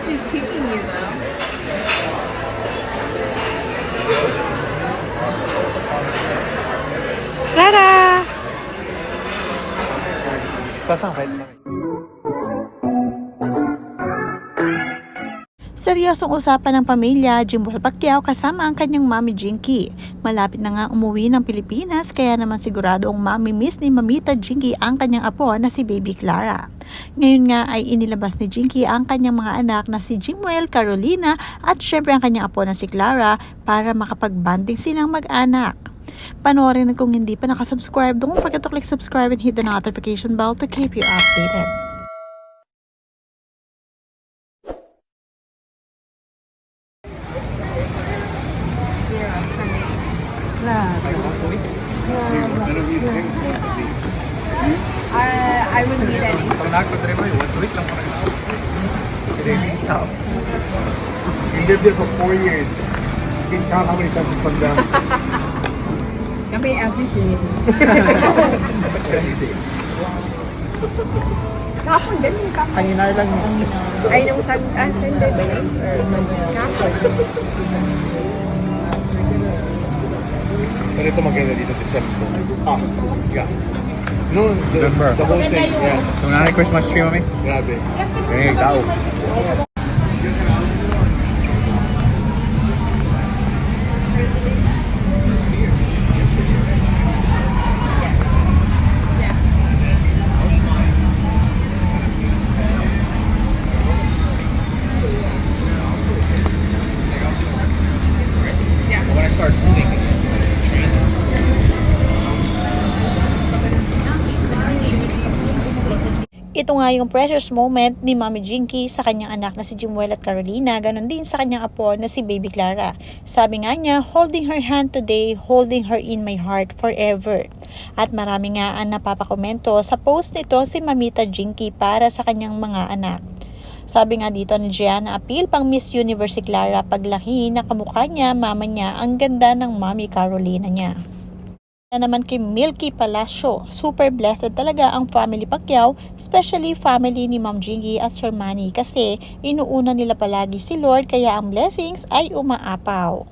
She's kicking you though. Clara! Sasangkait kami. Seryosong usapan ng pamilya, Jimwell Pacquiao kasama ang kanyang mami Jinky. Malapit na nga umuwi ng Pilipinas kaya naman siguradong mami-miss ni Mamita Jinky ang kanyang apo na si Baby Clara. Ngayon nga ay inilabas ni Jinky ang kanyang mga anak na si Jimwell, Carolina at syempre ang kanyang apo na si Clara para makapag-banding silang mag-anak. Panoorin na kung hindi pa nakasubscribe, don't forget to click subscribe and hit the notification bell to keep you updated. I wouldn't need any. Pag nakapag-trema yun, 1 week lang pa rin ako. Been lived there for 4 years. Didn't count how many times you come down. Kami everything. Kapon din yung kapon. Kanina lang yun. Ay, nung Sunday ba yun? Kapon. Pero ito maganda dito sa September. Yeah. No, the whole thing. Yeah. Kung nanay Christmas tree, mami? Grabe. Kaya yung tao. When I start moving, Ito nga yung precious moment ni Mami Jinky sa kanyang anak na si Jimwell at Carolina, ganon din sa kanyang apo na si Baby Clara. Sabi nga niya, holding her hand today, holding her in my heart forever. At marami nga ang napapakomento sa post nito si Mamita Jinky para sa kanyang mga anak. Sabi nga dito ni Gianna Apil, pang Miss Universe si Clara, paglaki na kamukha niya, mama niya, ang ganda ng Mami Carolina niya. Na naman kay Milky Palacio, super blessed talaga ang family Pacquiao, especially family ni Ma'am Jinky at Sir Manny kasi inuuna nila palagi si Lord kaya ang blessings ay umaapaw.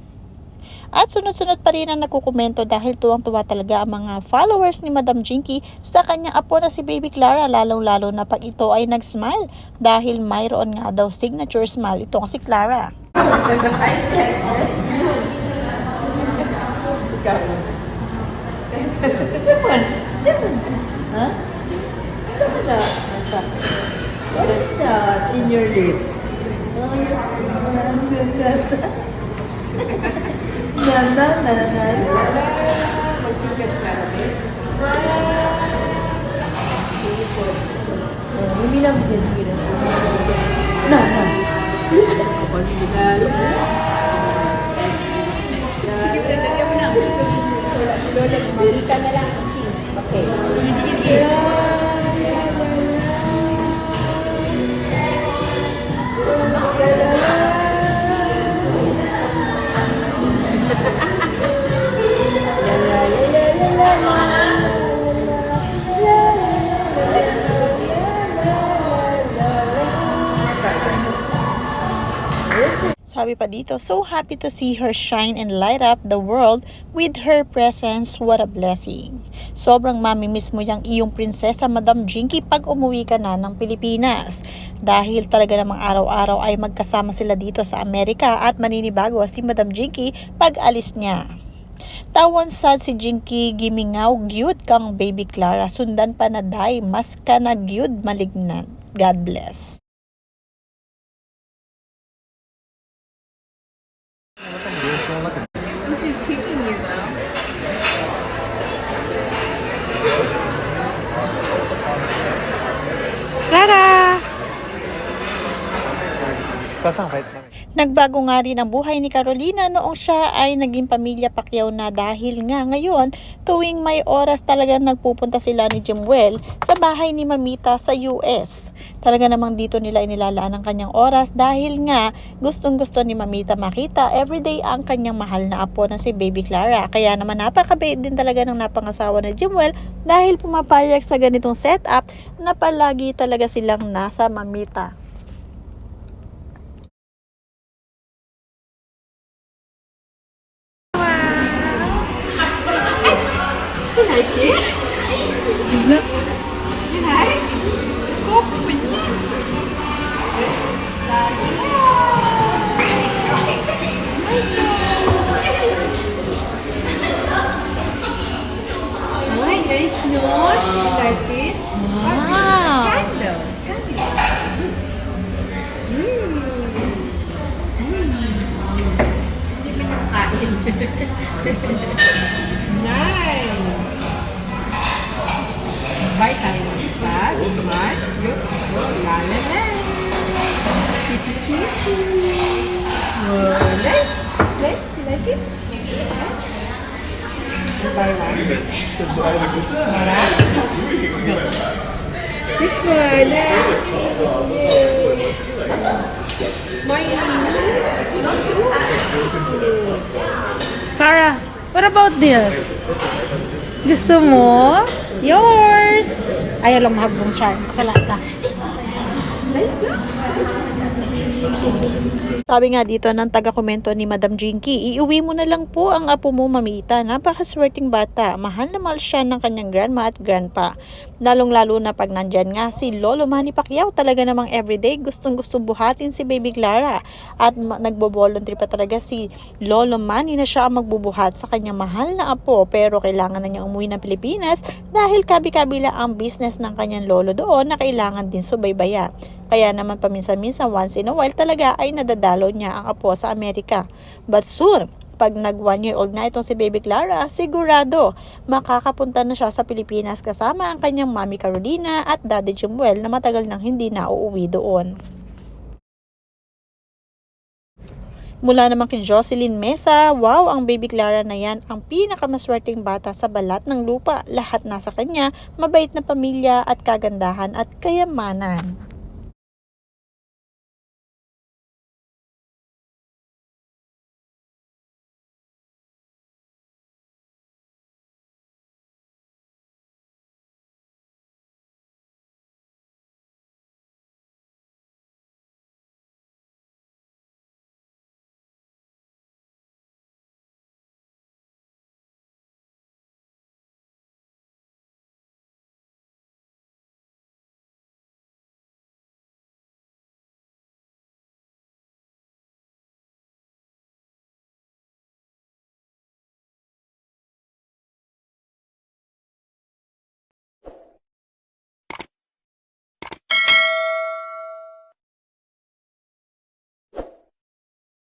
At sunod-sunod pa rin ang nagkukomento dahil tuwang-tuwa talaga ang mga followers ni Madam Jinky sa kanyang apo na si Baby Clara, lalong-lalo na pag ito ay nag-smile dahil mayroon nga daw signature smile ito si Clara. Huh? What is that in your lips? Oh, na na na na na. Magsing ka sa Clara, babe. Hindi lang dyan sila. Na, na. Sige, prendagyan mo na. Lola, sumagita na lang kasi. Okay. Sige, sige. Sabi pa dito, so happy to see her shine and light up the world with her presence. What a blessing. Sobrang mamimiss mo yung iyong prinsesa Madam Jinky pag umuwi ka na ng Pilipinas. Dahil talaga namang araw-araw ay magkasama sila dito sa Amerika at maninibago si Madam Jinky pag alis niya. Tawan sad si Jinky, gimingaw gyud kang Baby Clara, sundan pa na day, mas ka na gyud malignan. God bless. She's kicking you though. Clara! Sasangkait kami. Nagbago nga rin ang buhay ni Carolina noong siya ay naging pamilya Pacquiao na dahil nga ngayon tuwing may oras talagang nagpupunta sila ni Jimwell sa bahay ni Mamita sa US. Talaga namang dito nila inilalaan ang kanyang oras dahil nga gustong gusto ni Mamita makita everyday ang kanyang mahal na apo na si Baby Clara. Kaya naman napakabait din talaga ng napangasawa ni Jimwell dahil pumapayag sa ganitong setup na palagi talaga silang nasa Mamita. Why, nice note. You like it? Wow! Candle. Nice. Bye tayo. Sad, smart, good. La la la. Kitty kitty. Oh, nice. Nice. You like it? Buy one. This one. Nice. Para, what about this? Gusto mo? Yours! Ayaw lang mahabong charm. Kasalata. Nice na. Sabi nga dito ng taga-komento ni Madam Jinky, iuwi mo na lang po ang apo mo, mamita. Napakaswerteng bata. Mahal na mahal siya ng kanyang grandma at grandpa. Lalong-lalo na pag nandyan nga si Lolo Manny Pacquiao. Talaga namang everyday gustong-gusto buhatin si Baby Clara. At nagbo-voluntary pa talaga si Lolo Manny na siya ang magbubuhat sa kanyang mahal na apo. Pero kailangan na niya umuwi ng Pilipinas dahil kabi-kabila ang business ng kanyang lolo doon na kailangan din subaybayan. Kaya naman paminsan-minsan once in a while talaga ay nadadalo niya ang apo sa Amerika. But soon, pag nag 1-year-old na itong si Baby Clara, sigurado makakapunta na siya sa Pilipinas kasama ang kanyang Mami Carolina at Daddy Jumuel na matagal nang hindi na uuwi doon. Mula naman kay Jocelyn Mesa, wow, ang Baby Clara na yan ang pinakamaswerteng bata sa balat ng lupa. Lahat nasa kanya, mabait na pamilya at kagandahan at kayamanan.